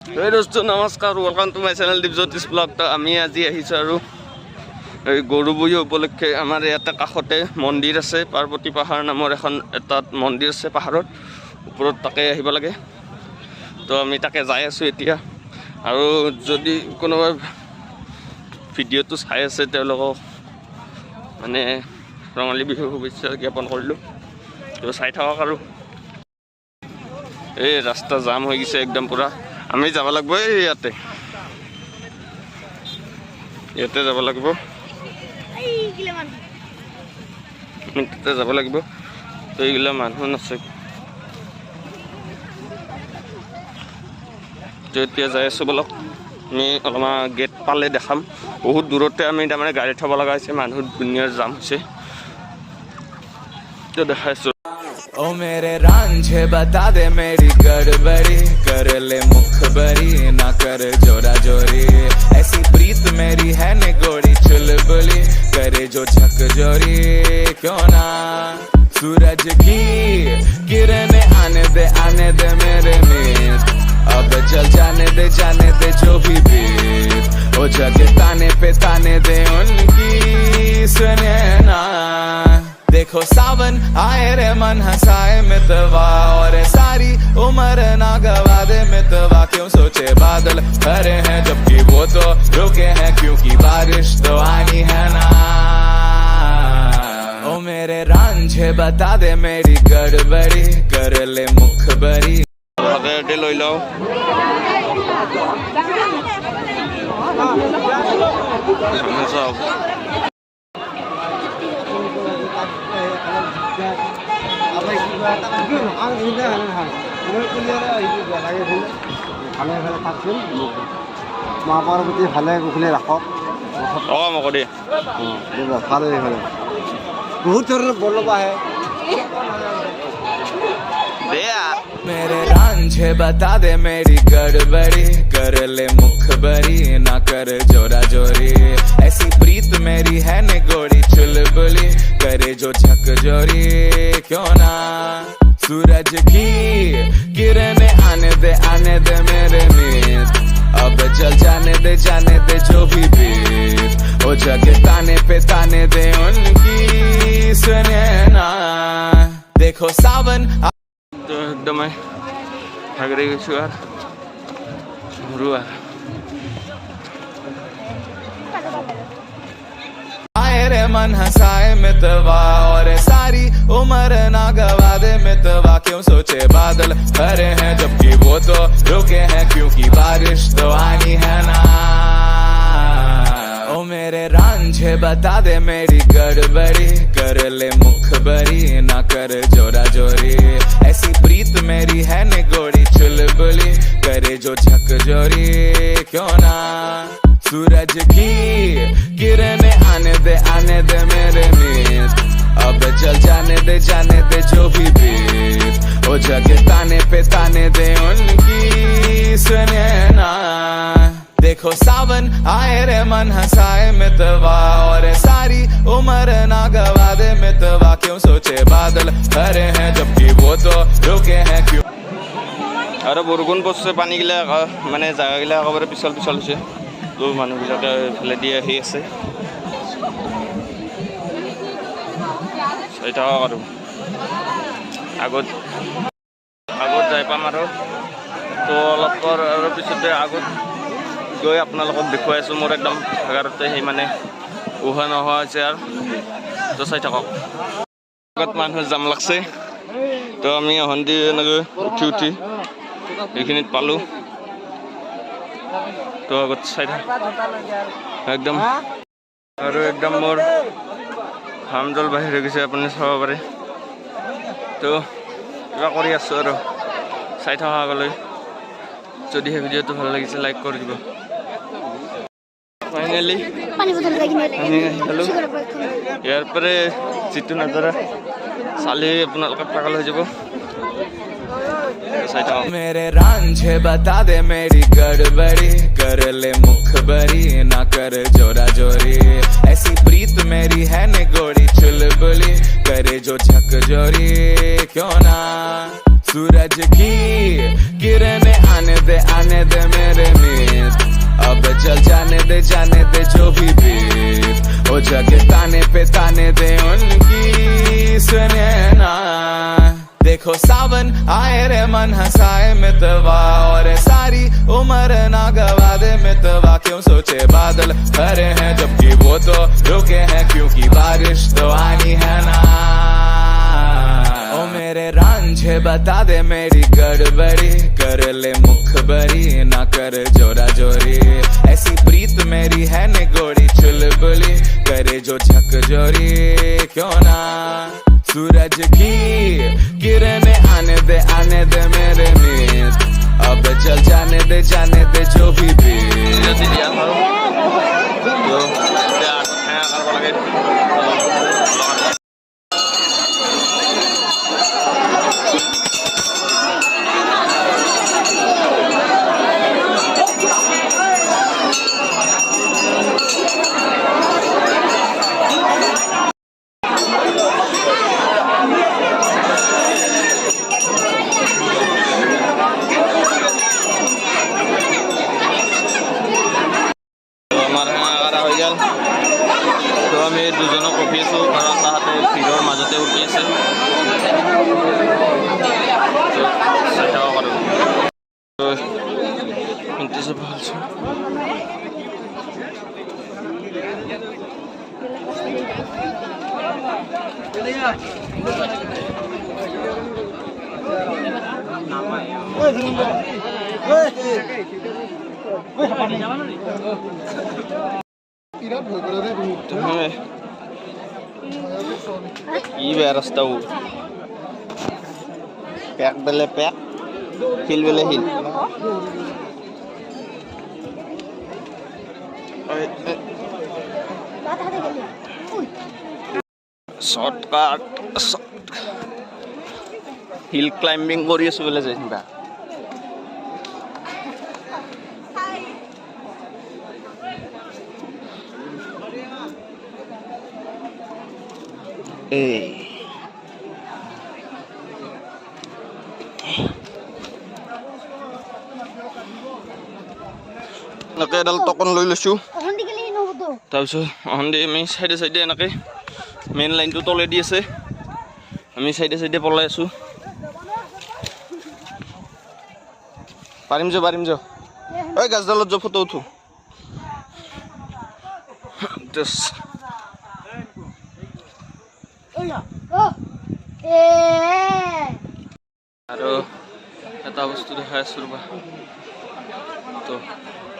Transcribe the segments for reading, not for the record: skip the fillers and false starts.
Hey dosto, namaskar. Welcome to my channel Dipjyotis Vlog. তো আমি আজি আহিছো আৰু এই গৰুবুই উপলক্ষে আমাৰ ইয়াতে কাষতে মন্দিৰ আছে পাৰ্বতী পাহাৰ নামৰ এখন এটাত মন্দিৰ আছে পাহাৰত ওপৰত তাকে আহিব লাগে তো আমি তাকে যাই আছো এতিয়া আৰু যদি কোনোবা ভিডিঅ'টো চাই আছে তেওঁলোকক মানে ৰঙালী বিহু শুভেচ্ছা জ্ঞাপন কৰিলোঁ তো চাই থাকক আৰু এই ৰাস্তা জাম হৈ গৈছে একদম পুৰা আমি যাব লাগিব ইয়াতে যাব লাগিব ইয়াতে যাব লাগিব তো এইগিলা মানুহ আছে তো এতিয়া যাই আছোঁ বলক আমি অলপমান গেট পালে দেখাম বহুত দূৰতে আমি তাৰমানে গাড়ী থ'ব লগা হৈছে মানুহ দুনিয়াৰ জাম হৈছে তো দেখাই আছোঁ ओ मेरे रांझे बता दे मेरी गड़बड़ी कर ले मुखबरी ना कर जोरा जोरी ऐसी प्रीत मेरी है निगोड़ी चुलबुली करे जो झक जोरी क्यों ना सूरज की किरणें आने दे मेरे मीत अब जल जाने दे जो भी बीत ओ जग ताने दे उनकी सुने ना देखो सावन आए रे मन हंसाए मितवा और सारी उम्र ना गवा दे मितवा क्यों सोचे बादल भरे हैं जबकि वो तो रुके हैं क्योंकि बारिश तो आनी है ना ओ मेरे रांझे बता दे मेरी गड़बड़ी कर ले मुखबरी লৈ লওঁ মা পাৰ্বতী ভালে কুশলে ৰাখক মোক দেই ভালে বহুত ধৰণৰ বল্লভ আহে मेरे रांझे बता दे मेरी गड़बड़ी कर ले मुखबरी ना कर जोरा जोरी ऐसी प्रीत मेरी है निगोड़ी चुलबुली करे जो झक जोरी क्यों ना सूरज की किरणें आने दे मेरे मीत अब जल जाने दे जो भी बीत ओ जग ताने दे उनकी सुने ना देखो सावन তো একদমই ভাগৰি গৈছোঁ আৰু মোৰো আৰু आए रे मन हंसाए मितवा और सारी उम्र ना गवा दे मितवा क्यों सोचे बादल भरे हैं जबकि वो तो रुके हैं क्योंकि बारिश तो आनी है ना ओ मेरे रांझे बता दे मेरी गड़बड़ी कर ले मुखबरी ना कर जोरा जोरी ऐसी प्रीत मेरी है निगोड़ी चुलबुली करे जो झक जोरी क्यों ना सूरज की किरणें आने दे मेरे मीत अब जल जाने दे जो भी बीत ओ जग ताने दे उनकी सुने ना देखो सावन आए रे मन हंसाए मितवा और सारी उम्र ना गवा दे मितवा क्यों सोचे बादल भरे हैं जबकि वो तो रुके हैं क्यों আৰু বৰষুণ পৰছে পানীগিলা মানে জাগাগিলা একেবাৰে পিছল হৈছে তো মানুহবিলাকে এইফালে দি আহি আছে চাই থাকক আৰু আগত যাই পাম আৰু তো অলপ পৰ আৰু পিছতে আগত গৈ আপোনালোকক দেখুৱাই আছোঁ মোৰ একদম ভাগাৰতে সেই মানে উহা নোহোৱা হৈছে আৰু তো চাই থাকক আগত মানুহ জাম লাগছে তো আমি অহন্তি এনেকৈ উঠি এইখিনিত পালোঁ তো আগত চাই থাক একদম আৰু একদম মোৰ ঘাম জল বাহিৰ হৈ গৈছে আপুনি চাব পাৰে তো কিবা কৰি আছোঁ আৰু চাই থকা আগলৈ যদিহে ভিডিঅ'টো ভাল লাগিছে লাইক কৰি দিব ফাইনেলি আমি আহি পালোঁ ইয়াৰ পৰা যিটো নাজাৰা চালি আপোনালোকে পাগল হৈ যাব मेरे रांझे बता दे मेरी गड़बड़ी कर ले मुखबरी ना कर जोरा जोरी ऐसी प्रीत मेरी है निगोड़ी चुलबुली करे जो झक जोरी क्यों ना सूरज की किरणें आने दे जाने दे जो भी बीत ओ जगे ताने पे ताने दे उनकी सुने ना देखो सावन आए रे मन हंसाए मितवा और सारी उम्र ना गवा दे मितवा क्यों सोचे बादल भरे हैं जबकि वो तो रुके हैं क्योंकि बारिश तो आनी है ना ओ मेरे रांझे बता दे मेरी गड़बड़ी कर ले मुखबरी ना कर जोरा जोरी ऐसी प्रीत मेरी है निगोड़ी चुलबुली करे जो झकझोरी क्यों ना सूरज की किरणें आने दे मेरे नींद अब चल जाने दे जो भी बीत যদি দিয়া হয় তো এতিয়া কৰিব লাগে তো আমি দুজনক ৰখি আছোঁ কাৰণ তাহাঁতে ভিৰৰ মাজতে উঠি আছে সেৱা কৰোঁ ইণ্টাৰেষ্ট ভালছোঁ কি বেয়া ৰাস্তাও পেক বেলে পেক শিল বেলে শিল শৰ্টকাট হিল ক্লাইম্বিং কৰি আছোঁ বোলে যেনিবা এই এনেকৈ এডাল টকন লৈ লৈছোঁ তাৰপিছত অহন্দি আমি চাইডে চাইডে এনেকৈ মেইন লাইনটো তলেদি আছে আমি চাইডে চাইডে পলাই আছোঁ পাৰিম যা ঐ গাছডালত যা ফটো উঠো আৰু এটা বস্তু দেখাই আছোঁ ৰ'বা তো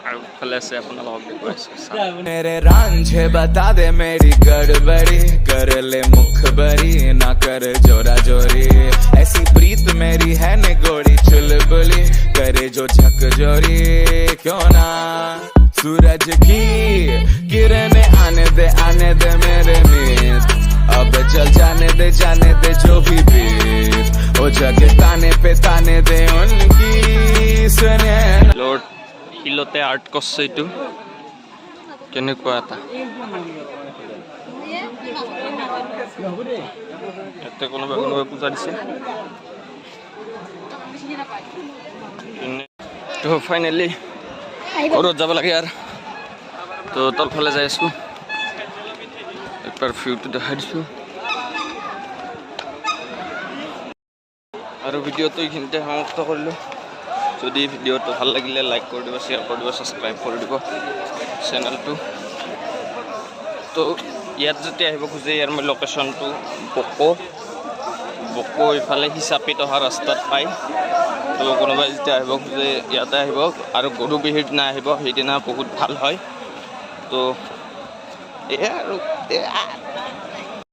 আৰু ফালে আছে আপোনালোকক দেখুৱাইছোঁ मेरे रांझे बता दे मेरी गड़बड़ी कर ले मुखबरी ना कर जोरा जोरी ऐसी प्रीत मेरी है निगोड़ी चुलबुली करे जो झकझोरी क्यों ना सूरज की किरणें आने दे मेरे नींद अब चल जाने दे जो भी बीत ओ जगे ताने पे ताने दे उनकी सुने লৰ্ড শিলতে আৰ্ট কৰিছে এইটো কেনেকুৱা এটা ইয়াতে কোনোবাই পূজা দিছে তো ফাইনেলি ঘৰত যাব লাগে আৰু তো তলফালে যাই আছোঁ একবাৰ ভিউটো দেখাই দিছোঁ আৰু ভিডিঅ'টো এইখিনিতে সমাপ্ত কৰিলোঁ যদি ভিডিঅ'টো ভাল লাগিলে লাইক কৰি দিব শ্বেয়াৰ কৰি দিব ছাবস্ক্ৰাইব কৰি দিব চেনেলটো তো ইয়াত যেতিয়া আহিব খোজে ইয়াৰ মই লোকেশ্যনটো বকো ইফালে হিচাপত অহা ৰাস্তাত পায় তো কোনোবাই যেতিয়া আহিব খোজে ইয়াতে আহিব আৰু গৰু বিহুৰ দিনা আহিব সেইদিনা বহুত ভাল হয় তো এয়া আৰু